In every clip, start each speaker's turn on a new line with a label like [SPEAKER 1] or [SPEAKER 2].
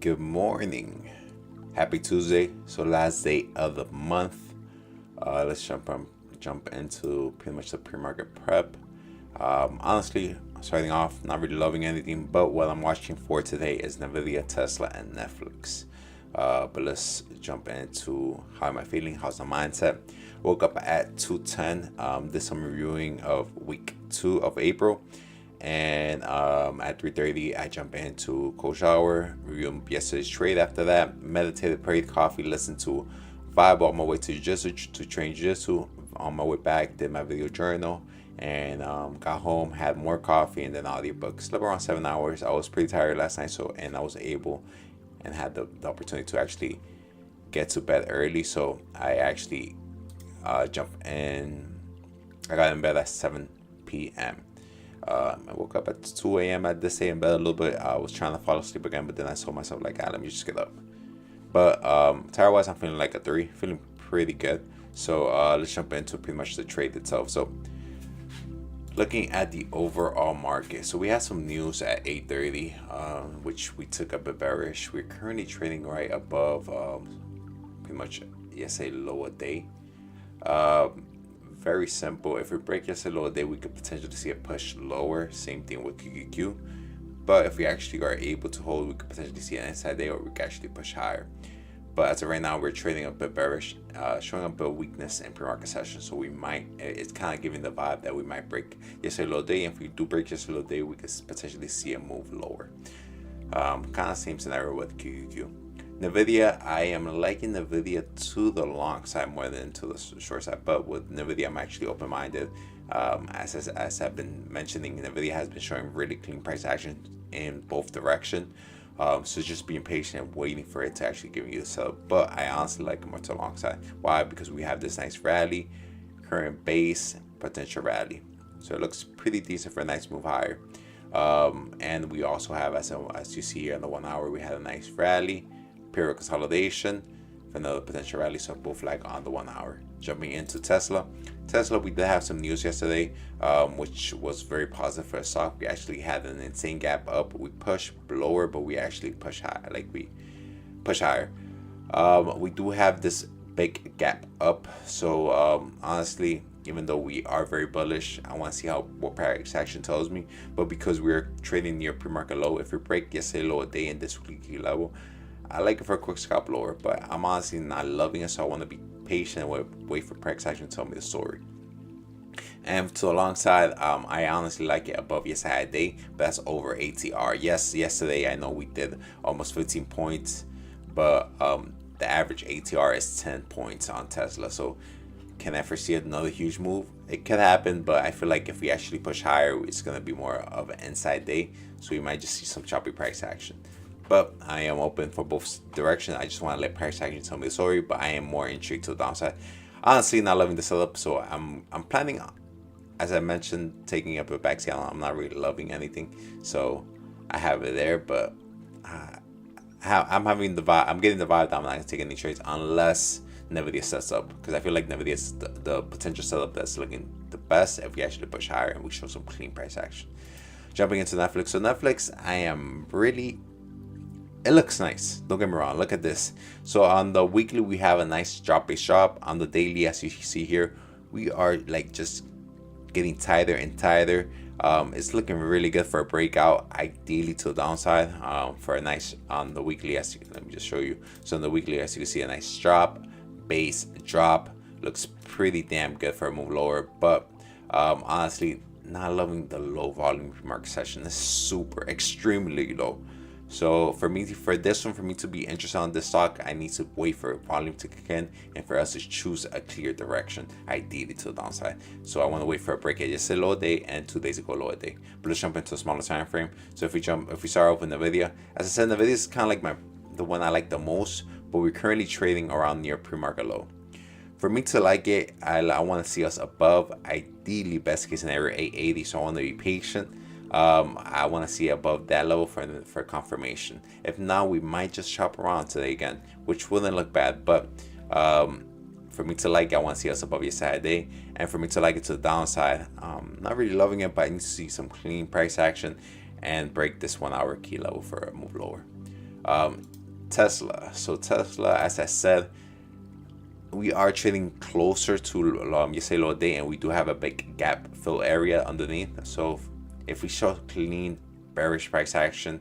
[SPEAKER 1] Good morning. Happy Tuesday. So last day of the month. Let's jump into pretty much the pre-market prep. Honestly, starting off, not really loving anything, but what I'm watching for today is Nvidia, Tesla, and Netflix. But let's jump into how am I feeling? How's the mindset? Woke up at 2:10. Did some reviewing of week 2 of April. And at 3:30 I jump into cold shower, review yesterday's trade. After that, meditated, prayed, coffee, listened to vibe on my way to jiu-jitsu to train jiu-jitsu. On my way back, did my video journal, and got home, had more coffee, and then audiobook. Slept around 7 hours. I was pretty tired last night, and I was able and had the opportunity to actually get to bed early. So I actually jumped in. I got in bed at 7 p.m. I woke up at 2 a.m. I did stay in bed a little bit. I was trying to fall asleep again, but then I told myself, like, let me just get up. But tire wise, I'm feeling like a 3, feeling pretty good. So let's jump into pretty much the trade itself. So looking at the overall market, so we had some news at 8:30, which we took a bit bearish. We're currently trading right above pretty much yesterday lower day. Very simple. If we break yesterday lower day, we could potentially see a push lower. Same thing with QQQ. But if we actually are able to hold, we could potentially see an inside day, or we could actually push higher. But as of right now, we're trading a bit bearish, showing a bit of weakness in pre-market session. So we might, it's kind of giving the vibe that we might break yesterday low day. And if we do break yesterday low day, we could potentially see a move lower. Kind of same scenario with QQQ. Nvidia, I am liking Nvidia to the long side more than to the short side. But with Nvidia, I'm actually open-minded. As I've been mentioning, Nvidia has been showing really clean price action in both directions. So just being patient and waiting for it to actually give you the sell. But I honestly like it more to the long side. Why? Because we have this nice rally, current base, potential rally. So it looks pretty decent for a nice move higher. And we also have, as you see here on the 1 hour, we had a nice rally, period consolidation, for another potential rally. So both like on the 1 hour. Jumping into Tesla, we did have some news yesterday, which was very positive for the stock. We actually had an insane gap up. We pushed lower, but we actually push high, like we push higher. We do have this big gap up. So honestly, even though we are very bullish, I want to see what price action tells me. But because we're trading near pre-market low, if we break yesterday low a day in this weekly level, I like it for a quick scalp lower. But I'm honestly not loving it, so I want to be patient and wait for price action to tell me the story. And to the long side, I honestly like it above yesterday day, but that's over ATR. Yes, yesterday I know we did almost 15 points, but the average ATR is 10 points on Tesla. So can I foresee another huge move? It could happen, but I feel like if we actually push higher, it's going to be more of an inside day. So we might just see some choppy price action. But I am open for both directions. I just want to let price action tell me the story, but I am more intrigued to the downside. Honestly, not loving the setup, so I'm planning, as I mentioned, taking up a backseat. I'm not really loving anything, so I have it there. But I'm having the vibe. I'm getting the vibe that I'm not gonna take any trades unless Nvidia sets up, because I feel like Nvidia is the potential setup that's looking the best if we actually push higher and we show some clean price action. Jumping into Netflix. So Netflix, I am really. It looks nice, don't get me wrong. Look at this. So on the weekly, we have a nice drop-based drop. On the daily, as you see here, we are like just getting tighter and tighter. It's looking really good for a breakout, ideally to the downside, for a nice on the weekly. Let me just show you. So on the weekly, as you can see, a nice drop, base drop, looks pretty damn good for a move lower. But honestly, not loving the low volume market session. It's super extremely low. So for this one, for me to be interested on this stock, I need to wait for volume to kick in and for us to choose a clear direction, ideally to the downside. So I want to wait for a break at yesterday low day and 2 days ago low day. But let's jump into a smaller time frame. So if we start off with Nvidia, as I said, Nvidia is kind of like the one I like the most, but we're currently trading around near pre-market low. For me to like it, I want to see us above, ideally best case scenario 880. So I want to be patient. I want to see above that level for confirmation. If not, we might just chop around today again, which wouldn't look bad. But for me to like it, I want to see us above yesterday day, and for me to like it to the downside, not really loving it, but I need to see some clean price action and break this 1 hour key level for a move lower. Tesla. So Tesla, as I said, we are trading closer to say low day, and we do have a big gap fill area underneath. So if we show clean bearish price action,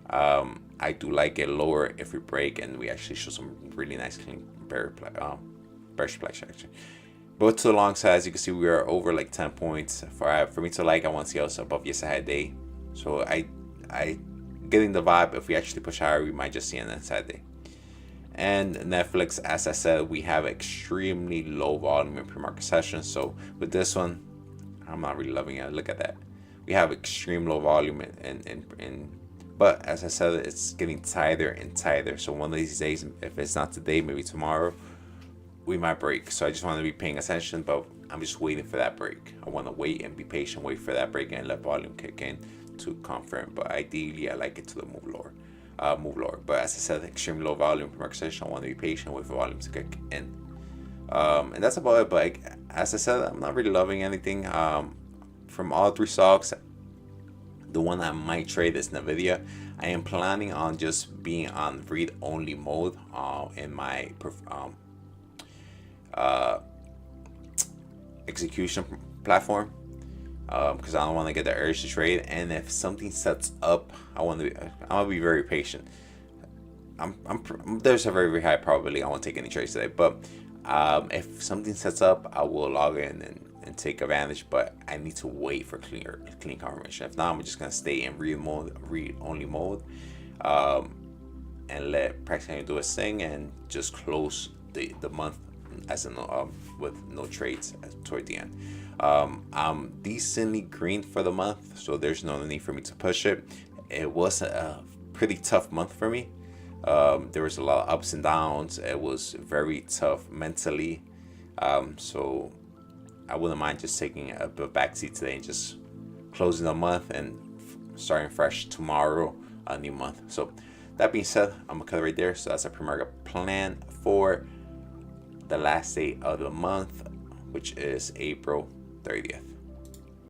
[SPEAKER 1] I do like it lower if we break and we actually show some really nice clean bearish price action. But to the long side, as you can see, we are over like 10 points. For me to like, I want to see us above yesterday day. So I getting the vibe, if we actually push higher, we might just see an inside day. And Netflix, as I said, we have extremely low volume in pre-market sessions. So with this one, I'm not really loving it. Look at that. We have extreme low volume but as I said, it's getting tighter and tighter. So one of these days, if it's not today, maybe tomorrow, we might break. So I just want to be paying attention, but I'm just waiting for that break. I want to wait and be patient, wait for that break and let volume kick in to confirm. But ideally, I like it to the move lower. But as I said, extremely low volume pre-market session. I want to be patient, wait for volume to kick in. And that's about it. But as I said, I'm not really loving anything. From all three stocks, the one I might trade is Nvidia. I am planning on just being on read-only mode in my execution platform, because I don't want to get the urge to trade. And if something sets up, I'm gonna be very patient. There's a very, very high probability I won't take any trades today, but if something sets up, I will log in and take advantage. But I need to wait for clean confirmation. If not, I'm just gonna stay in read only mode, and let practically do its thing and just close the month as with no trades toward the end. I'm decently green for the month, so there's no need for me to push it. It was a pretty tough month for me. There was a lot of ups and downs. It was very tough mentally. So I wouldn't mind just taking a backseat today and just closing the month and starting fresh tomorrow, a new month. So that being said, I'm gonna cut it right there. So that's a pre-market plan for the last day of the month, which is April 30th.